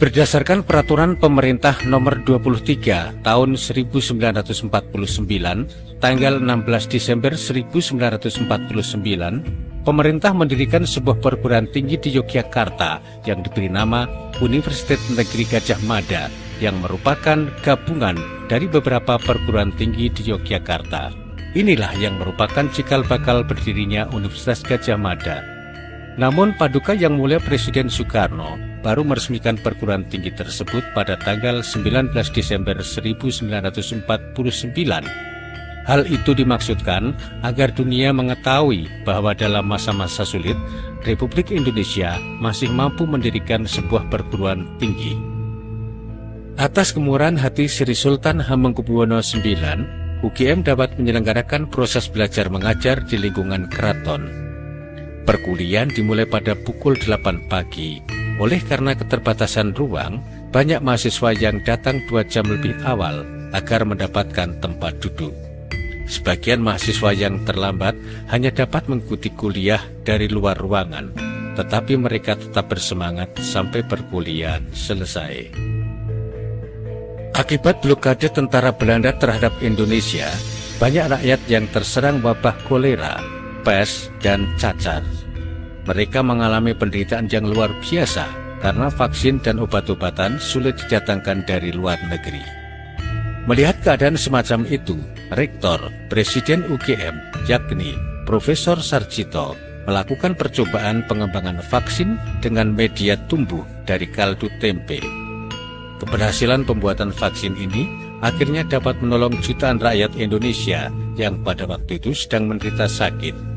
Berdasarkan Peraturan Pemerintah Nomor 23 Tahun 1949 tanggal 16 Desember 1949, pemerintah mendirikan sebuah perguruan tinggi di Yogyakarta yang diberi nama Universitas Negeri Gadjah Mada, yang merupakan gabungan dari beberapa perguruan tinggi di Yogyakarta. Inilah yang merupakan cikal bakal berdirinya Universitas Gadjah Mada. Namun Paduka Yang Mulia Presiden Soekarno baru meresmikan perguruan tinggi tersebut pada tanggal 19 Desember 1949. Hal itu dimaksudkan agar dunia mengetahui bahwa dalam masa-masa sulit, Republik Indonesia masih mampu mendirikan sebuah perguruan tinggi. Atas kemurahan hati Sri Sultan Hamengkubuwono IX, UGM dapat menyelenggarakan proses belajar mengajar di lingkungan keraton. Perkuliahan dimulai pada pukul 8 pagi. Oleh karena keterbatasan ruang, banyak mahasiswa yang datang 2 jam lebih awal agar mendapatkan tempat duduk. Sebagian mahasiswa yang terlambat hanya dapat mengikuti kuliah dari luar ruangan, tetapi mereka tetap bersemangat sampai perkuliahan selesai. Akibat blokade tentara Belanda terhadap Indonesia, banyak rakyat yang terserang wabah kolera, pes, dan cacar. Mereka mengalami penderitaan yang luar biasa karena vaksin dan obat-obatan sulit didatangkan dari luar negeri. Melihat keadaan semacam itu, Rektor Presiden UGM, yakni Profesor Sarjito, melakukan percobaan pengembangan vaksin dengan media tumbuh dari kaldu tempe. Keberhasilan pembuatan vaksin ini akhirnya dapat menolong jutaan rakyat Indonesia yang pada waktu itu sedang menderita sakit.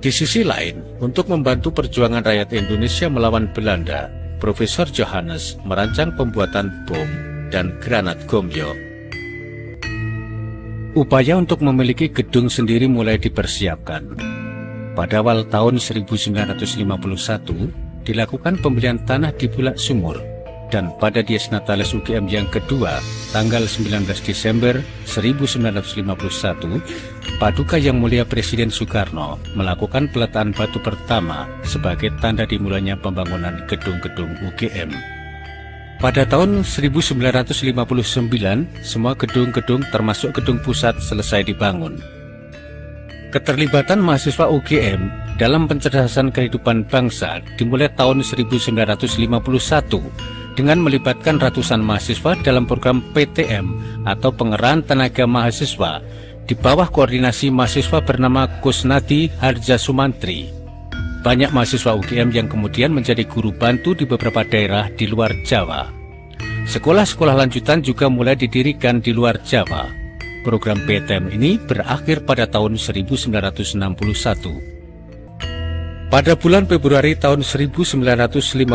Di sisi lain, untuk membantu perjuangan rakyat Indonesia melawan Belanda, Profesor Johannes merancang pembuatan bom dan granat gomyo. Upaya untuk memiliki gedung sendiri mulai dipersiapkan. Pada awal tahun 1951, dilakukan pembelian tanah di Bulak Sumur, dan pada Dies Natalis UGM yang kedua, tanggal 19 Desember 1951, Paduka Yang Mulia Presiden Soekarno melakukan peletakan batu pertama sebagai tanda dimulainya pembangunan gedung-gedung UGM. Pada tahun 1959, semua gedung-gedung termasuk gedung pusat selesai dibangun. Keterlibatan mahasiswa UGM dalam pencerdasan kehidupan bangsa dimulai tahun 1951 dengan melibatkan ratusan mahasiswa dalam program PTM atau Pengerahan Tenaga Mahasiswa di bawah koordinasi mahasiswa bernama Kusnadi Harja Sumantri. Banyak mahasiswa UGM yang kemudian menjadi guru bantu di beberapa daerah di luar Jawa. Sekolah-sekolah lanjutan juga mulai didirikan di luar Jawa. Program PTM ini berakhir pada tahun 1961. Pada bulan Februari tahun 1959,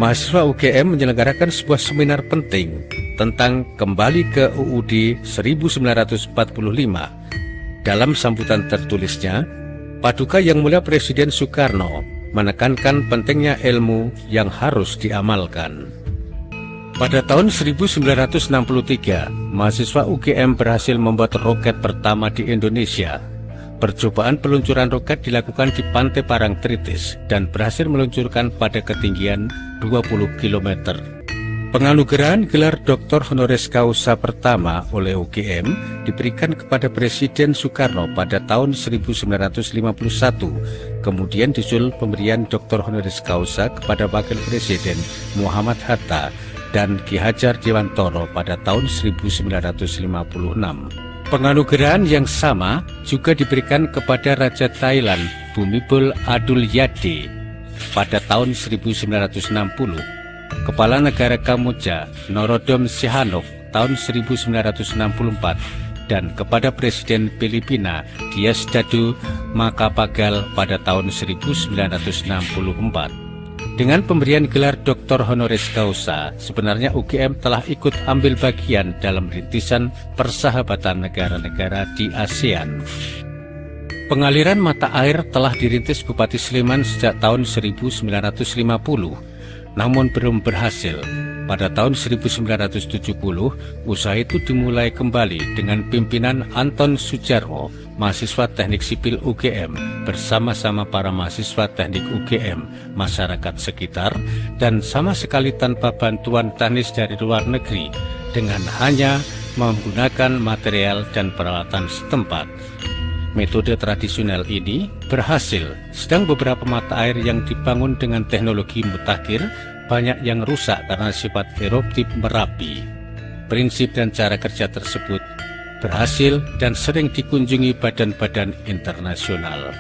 mahasiswa UGM menyelenggarakan sebuah seminar penting tentang kembali ke UUD 1945. Dalam sambutan tertulisnya, Paduka Yang Mulia Presiden Soekarno menekankan pentingnya ilmu yang harus diamalkan. Pada tahun 1963, mahasiswa UGM berhasil membuat roket pertama di Indonesia. Percobaan peluncuran roket dilakukan di Pantai Parangtritis dan berhasil meluncurkan pada ketinggian 20 km. Penganugerahan gelar Dr. Honoris Causa pertama oleh UGM diberikan kepada Presiden Soekarno pada tahun 1951. Kemudian disusul pemberian Dr. Honoris Causa kepada Wakil Presiden Muhammad Hatta dan Ki Hajar Dewantoro pada tahun 1956. Penganugerahan yang sama juga diberikan kepada Raja Thailand Bhumibol Adulyadej pada tahun 1960, Kepala Negara Kamboja Norodom Sihanouk tahun 1964, dan kepada Presiden Filipina Diosdado Macapagal pada tahun 1964. Dengan pemberian gelar Dr. Honoris Causa, sebenarnya UGM telah ikut ambil bagian dalam rintisan persahabatan negara-negara di ASEAN. Pengaliran mata air telah dirintis Bupati Sleman sejak tahun 1950, namun belum berhasil. Pada tahun 1970, usaha itu dimulai kembali dengan pimpinan Anton Sujarwo mahasiswa Teknik Sipil UGM bersama-sama para mahasiswa Teknik UGM, masyarakat sekitar, dan sama sekali tanpa bantuan teknis dari luar negeri dengan hanya menggunakan material dan peralatan setempat. Metode tradisional ini berhasil, sedang beberapa mata air yang dibangun dengan teknologi mutakhir banyak yang rusak karena sifat eruptif Merapi. Prinsip dan cara kerja tersebut berhasil dan sering dikunjungi badan-badan internasional.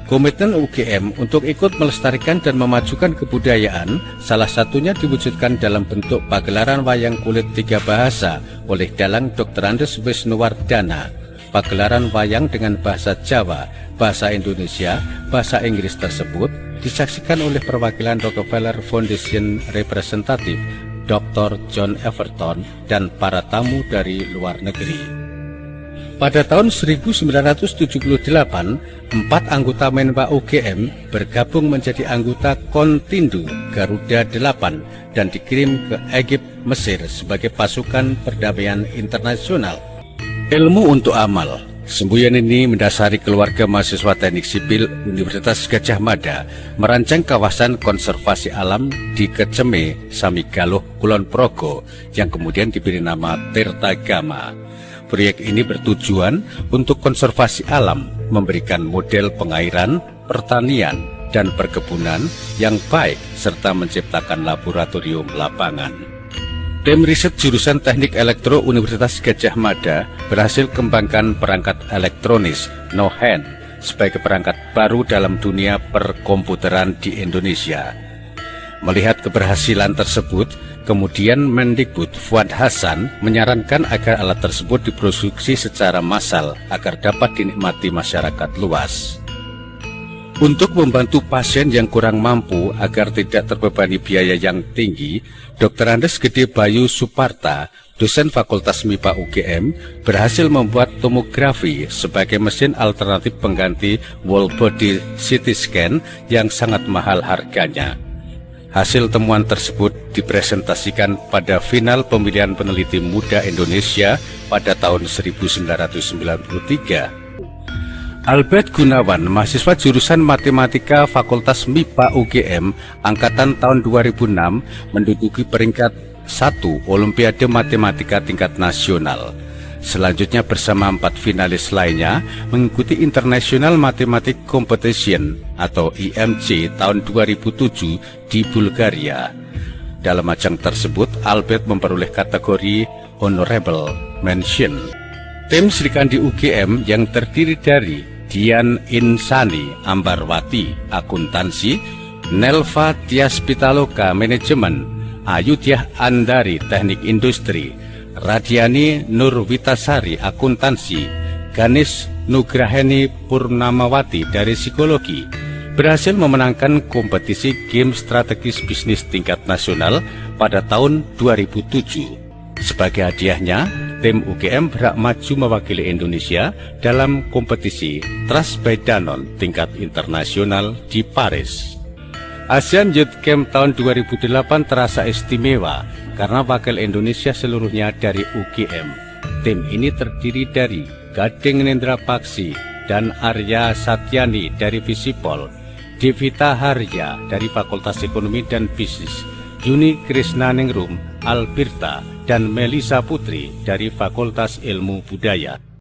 Komitmen UGM untuk ikut melestarikan dan memajukan kebudayaan salah satunya diwujudkan dalam bentuk pagelaran wayang kulit 3 bahasa oleh Dalang Dr. Andes Wisnuwardana. Pagelaran wayang dengan bahasa Jawa, bahasa Indonesia, bahasa Inggris tersebut disaksikan oleh perwakilan Rockefeller Foundation representatif Dr. John Everton dan para tamu dari luar negeri. Pada tahun 1978, 4 anggota Menwa UGM bergabung menjadi anggota Kontindu Garuda 8 dan dikirim ke Egypt, Mesir sebagai pasukan perdamaian internasional. Ilmu untuk amal. Semboyan ini mendasari keluarga mahasiswa Teknik Sipil Universitas Gadjah Mada merancang kawasan konservasi alam di Keceme, Samigaluh, Kulon Progo yang kemudian diberi nama Tirtagama. Proyek ini bertujuan untuk konservasi alam, memberikan model pengairan, pertanian, dan perkebunan yang baik serta menciptakan laboratorium lapangan. Tim riset jurusan Teknik Elektro Universitas Gadjah Mada berhasil kembangkan perangkat elektronis No-Hand sebagai perangkat baru dalam dunia perkomputeran di Indonesia. Melihat keberhasilan tersebut, kemudian Mendikbud Fuad Hasan menyarankan agar alat tersebut diproduksi secara massal agar dapat dinikmati masyarakat luas. Untuk membantu pasien yang kurang mampu agar tidak terbebani biaya yang tinggi, Dr. Andes Gede Bayu Suparta, dosen Fakultas MIPA UGM, berhasil membuat tomografi sebagai mesin alternatif pengganti whole body CT scan yang sangat mahal harganya. Hasil temuan tersebut dipresentasikan pada final pemilihan peneliti muda Indonesia pada tahun 1993. Albert Gunawan, mahasiswa jurusan Matematika Fakultas MIPA UGM angkatan tahun 2006, menduduki peringkat 1 Olimpiade Matematika tingkat nasional. Selanjutnya bersama 4 finalis lainnya mengikuti International Mathematics Competition atau IMC tahun 2007 di Bulgaria. Dalam ajang tersebut, Albert memperoleh kategori Honorable Mention. Tim Srikandi UGM yang terdiri dari Dian Insani Ambarwati Akuntansi, Nelva Tias Pitaloka Manajemen, Ayudyah Andari Teknik Industri, Radiani Nurwitasari Akuntansi, Ganesh Nugraheni Purnamawati dari Psikologi, berhasil memenangkan kompetisi game strategis bisnis tingkat nasional pada tahun 2007. Sebagai hadiahnya, tim UGM berhak maju mewakili Indonesia dalam kompetisi Trust by Danone tingkat internasional di Paris. ASEAN Youth Camp tahun 2008 terasa istimewa karena wakil Indonesia seluruhnya dari UGM. Tim ini terdiri dari Gading Nendra Paksi dan Arya Satyani dari Visipol, Devita Harya dari Fakultas Ekonomi dan Bisnis, Yuni Krisnaningrum Albirta, dan Melisa Putri dari Fakultas Ilmu Budaya.